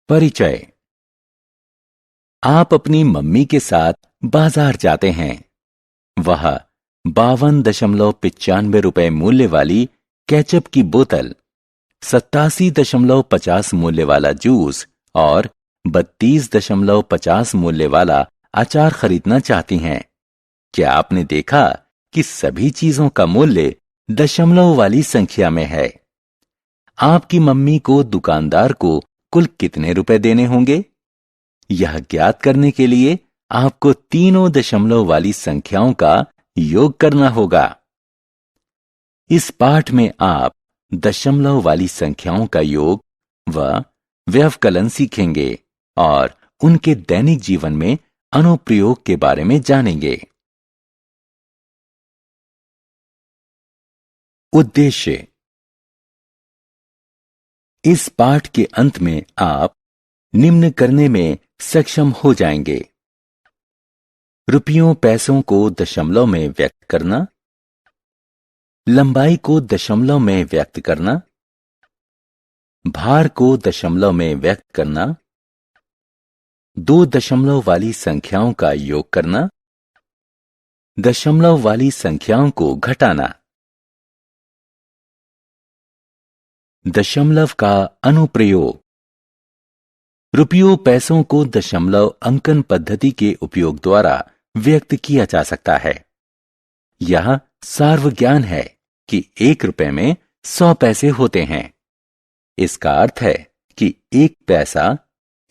परिचय। आप अपनी मम्मी के साथ बाजार जाते हैं। वह 52.95 मूल्य वाली केचप की बोतल, 87.50 मूल्य वाला जूस और 32.50 मूल्य वाला अचार खरीदना चाहती हैं। क्या आपने देखा कि सभी चीजों का मूल्य दशमलव वाली संख्या में है? आपकी मम्मी को दुकानदार को कुल कितने रुपए देने होंगे? यह ज्ञात करने के लिए आपको तीनों दशमलव वाली संख्याओं का योग करना होगा। इस पाठ में आप दशमलव वाली संख्याओं का योग व व्यवकलन सीखेंगे और उनके दैनिक जीवन में अनुप्रयोग के बारे में जानेंगे। उद्देश्य। इस पाठ के अंत में आप निम्न करने में सक्षम हो जाएंगे: रुपयों पैसों को दशमलव में व्यक्त करना, लंबाई को दशमलव में व्यक्त करना, भार को दशमलव में व्यक्त करना, दो दशमलव वाली संख्याओं का योग करना, दशमलव वाली संख्याओं को घटाना। दशमलव का अनुप्रयोग। रुपयों पैसों को दशमलव अंकन पद्धति के उपयोग द्वारा व्यक्त किया जा सकता है। यह सार्वज्ञान है कि 1 रुपए में 100 पैसे होते हैं। इसका अर्थ है कि 1 पैसा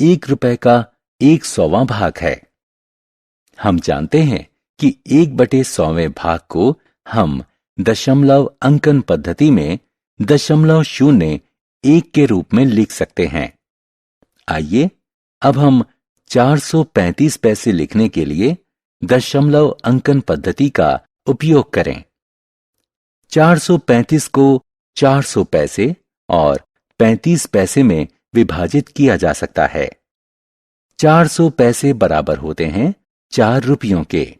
1 रुपए का 100वां भाग है। हम जानते हैं कि 1/100वें भाग को हम दशमलव अंकन पद्धति में 0.01 के रूप में लिख सकते हैं। आइए अब हम 435 पैसे लिखने के लिए दशमलव अंकन पद्धति का उपयोग करें। 435 को 400 पैसे और 35 पैसे में विभाजित किया जा सकता है। 400 पैसे बराबर होते हैं 4 रुपयों के।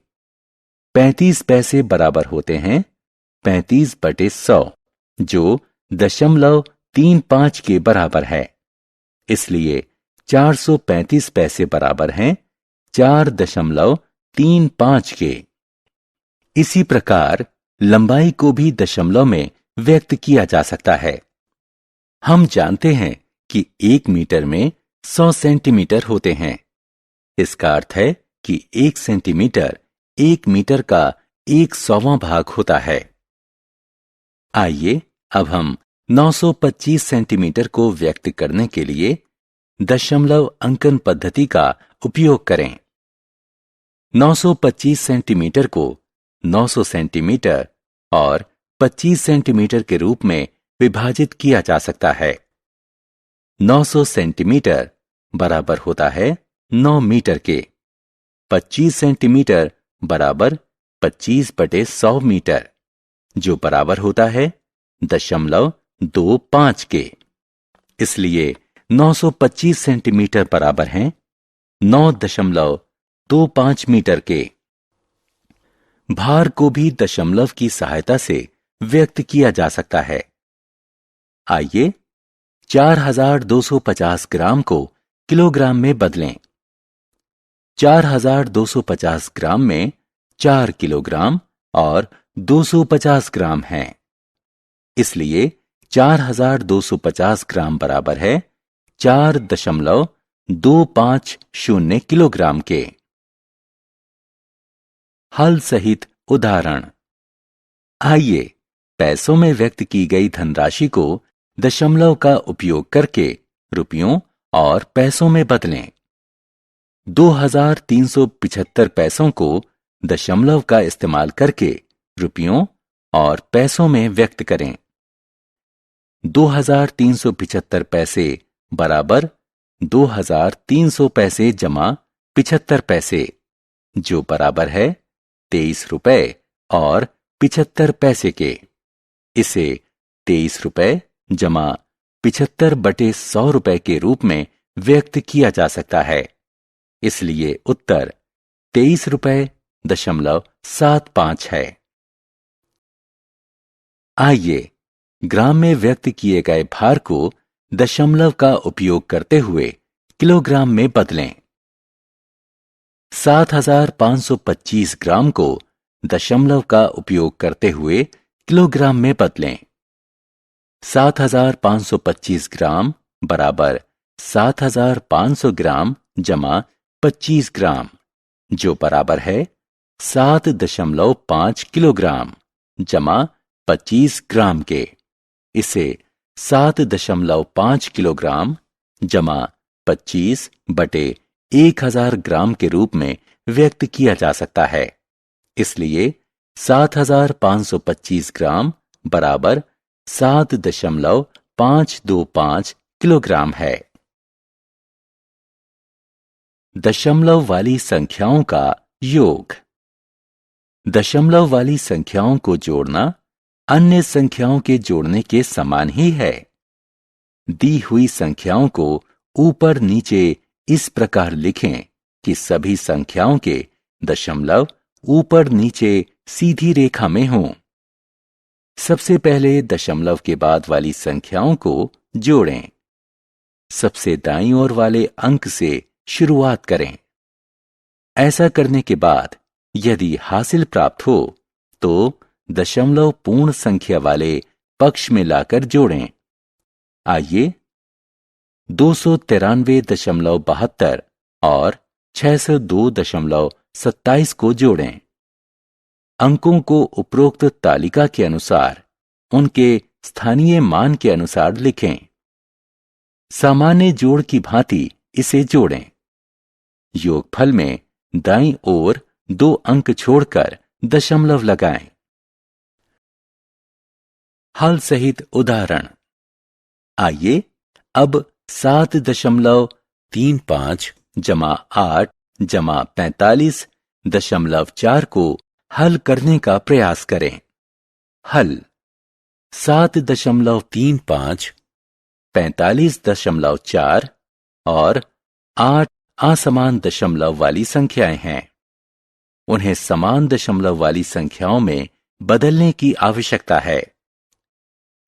35 पैसे बराबर होते हैं 35/100, जो 0.35 के बराबर है। इसलिए 435 पैसे बराबर हैं 4.35 के। इसी प्रकार लंबाई को भी दशमलव में व्यक्त किया जा सकता है। हम जानते हैं कि 1 मीटर में 100 सेंटीमीटर होते हैं। इसका अर्थ है कि 1 सेंटीमीटर 1 मीटर का 100वां भाग होता है। आइए अब हम 925 सेंटीमीटर को व्यक्त करने के लिए दशमलव अंकन पद्धति का उपयोग करें। 925 सेंटीमीटर को 900 सेंटीमीटर और 25 सेंटीमीटर के रूप में विभाजित किया जा सकता है। 900 सेंटीमीटर बराबर होता है 9 मीटर के। 25 सेंटीमीटर बराबर 25/100 मीटर, जो बराबर होता है 0.25 के। इसलिए 925 सेंटीमीटर बराबर हैं 9.25 मीटर के। भार को भी दशमलव की सहायता से व्यक्त किया जा सकता है। आइए 4250 ग्राम को किलोग्राम में बदलें। 4250 ग्राम में 4 किलोग्राम और 250 ग्राम हैं। इसलिए 4250 ग्राम बराबर है 4.250 किलोग्राम के। हल सहित उदाहरण। आइए पैसों में व्यक्त की गई धनराशि को दशमलव का उपयोग करके रुपयों और पैसों में बदलें। 2375 पैसों को दशमलव का इस्तेमाल करके रुपयों और पैसों में व्यक्त करें। 2375 पैसे बराबर 2300 पैसे जमा 75 पैसे, जो बराबर है 23 रुपए और 75 पैसे के। इसे 23 रुपए जमा 75/100 रुपए के रूप में व्यक्त किया जा सकता है। इसलिए उत्तर 23.75 है। आइए ग्राम में व्यक्त किए गए भार को दशमलव का उपयोग करते हुए किलोग्राम में बदलें। 7525 ग्राम को दशमलव का उपयोग करते हुए किलोग्राम में बदलें। 7525 ग्राम बराबर 7500 ग्राम जमा 25 ग्राम, जो बराबर है 7.5 किलोग्राम जमा 25 ग्राम के। इसे 7.5 किलोग्राम जमा 25 बटे 1000 ग्राम के रूप में व्यक्त किया जा सकता है। इसलिए 7525 ग्राम बराबर 7.525 किलोग्राम है। दशमलव वाली संख्याओं का योग। दशमलव वाली संख्याओं को जोड़ना अन्य संख्याओं के जोड़ने के समान ही है। दी हुई संख्याओं को ऊपर नीचे इस प्रकार लिखें कि सभी संख्याओं के दशमलव ऊपर नीचे सीधी रेखा में हों। सबसे पहले दशमलव के बाद वाली संख्याओं को जोड़ें। सबसे दाईं ओर वाले अंक से शुरुआत करें। ऐसा करने के बाद यदि हासिल प्राप्त हो तो दशमलव पूर्ण संख्या वाले पक्ष में लाकर जोड़ें। आइए 293.72 और 602.27 को जोड़ें। अंकों को उपरोक्त तालिका के अनुसार उनके स्थानीय मान के अनुसार लिखें। सामान्य जोड़ की भांति इसे जोड़ें। योगफल में दाईं ओर 2 अंक छोड़कर दशमलव लगाएं। हल सहित उदाहरण। आइए अब 7.35 जमा 8 जमा 45.4 को हल करने का प्रयास करें। हल 7.35, 45.4 और 8 असमान दशमलव वाली संख्याएं हैं। उन्हें समान दशमलव वाली संख्याओं में बदलने की आवश्यकता है।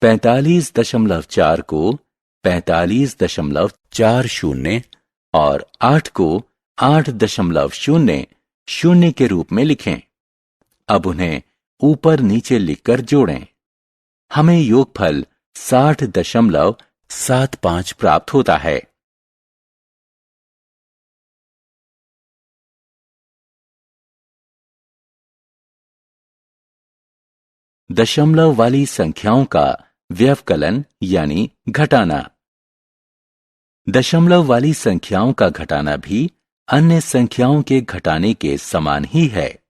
45.4 को 45.40 और 8 को 8.00 के रूप में लिखें। अब उन्हें ऊपर नीचे लिखकर जोड़ें। हमें योगफल 60.75 प्राप्त होता है। दशमलव वाली संख्याओं का व्यवकलन यानी घटाना। दशमलव वाली संख्याओं का घटाना भी अन्य संख्याओं के घटाने के समान ही है।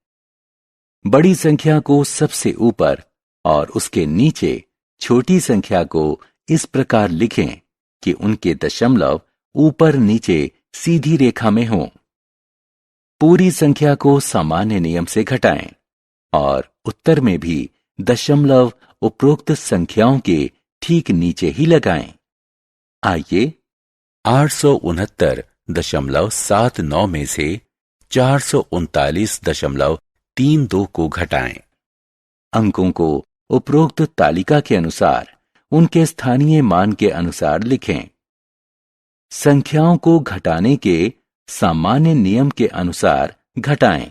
बड़ी संख्या को सबसे ऊपर और उसके नीचे छोटी संख्या को इस प्रकार लिखें कि उनके दशमलव ऊपर नीचे सीधी रेखा में हों। पूरी संख्या को सामान्य नियम से घटाएं और उत्तर में भी दशमलव उपरोक्त संख्याओं के ठीक नीचे ही लगाएं। आइए 869.79 में से 439.32 को घटाएं। अंकों को उपरोक्त तालिका के अनुसार उनके स्थानीय मान के अनुसार लिखें। संख्याओं को घटाने के सामान्य नियम के अनुसार घटाएं।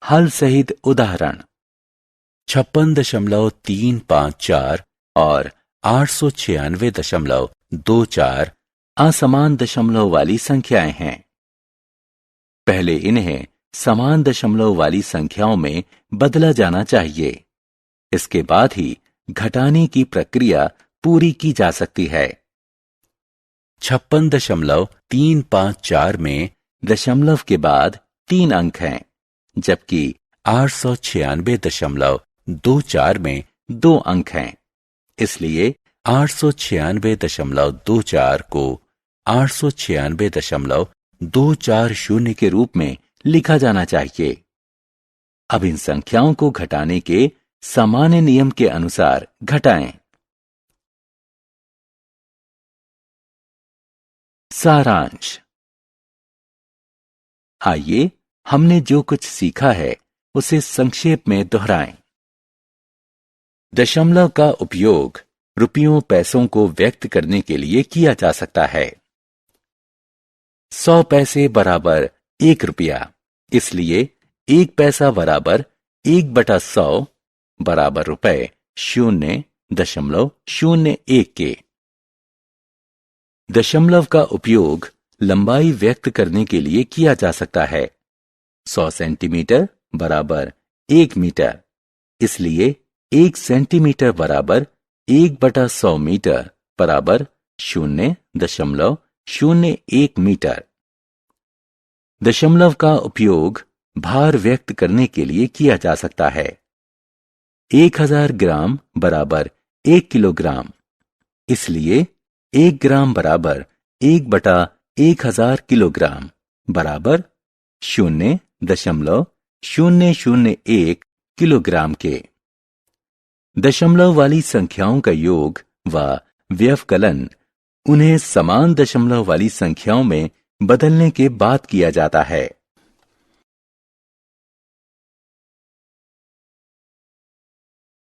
हल सहित उदाहरण। 56.354 और 896.24 असमान दशमलव वाली संख्याएं हैं। पहले इन्हें समान दशमलव वाली संख्याओं में बदला जाना चाहिए। इसके बाद ही घटाने की प्रक्रिया पूरी की जा सकती है। 56.354 में दशमलव के बाद 3 अंक हैं, जबकि 896.24 में 2 अंक हैं। इसलिए 896.24 को 896.240 के रूप में लिखा जाना चाहिए। अब इन संख्याओं को घटाने के सामान्य नियम के अनुसार घटाएं। सारांश। आइए हमने जो कुछ सीखा है उसे संक्षेप में दोहराएं। दशमलव का उपयोग रुपयों पैसों को व्यक्त करने के लिए किया जा सकता है। 100 पैसे बराबर 1 रुपया, इसलिए 1 पैसा बराबर 1/100 बराबर रुपए 0.01 के। दशमलव का उपयोग लंबाई व्यक्त करने के लिए किया जा सकता है। 100 सेंटीमीटर बराबर 1 मीटर, इसलिए 1 सेंटीमीटर बराबर 1/100 मीटर बराबर 0.01 मीटर। दशमलव का उपयोग भार व्यक्त करने के लिए किया जा सकता है। 1000 ग्राम बराबर 1 किलोग्राम, इसलिए 1 ग्राम बराबर 1/1000 किलोग्राम बराबर 0.001 किलोग्राम के। दशमलव वाली संख्याओं का योग व व्यवकलन उन्हें समान दशमलव वाली संख्याओं में बदलने के बाद किया जाता है।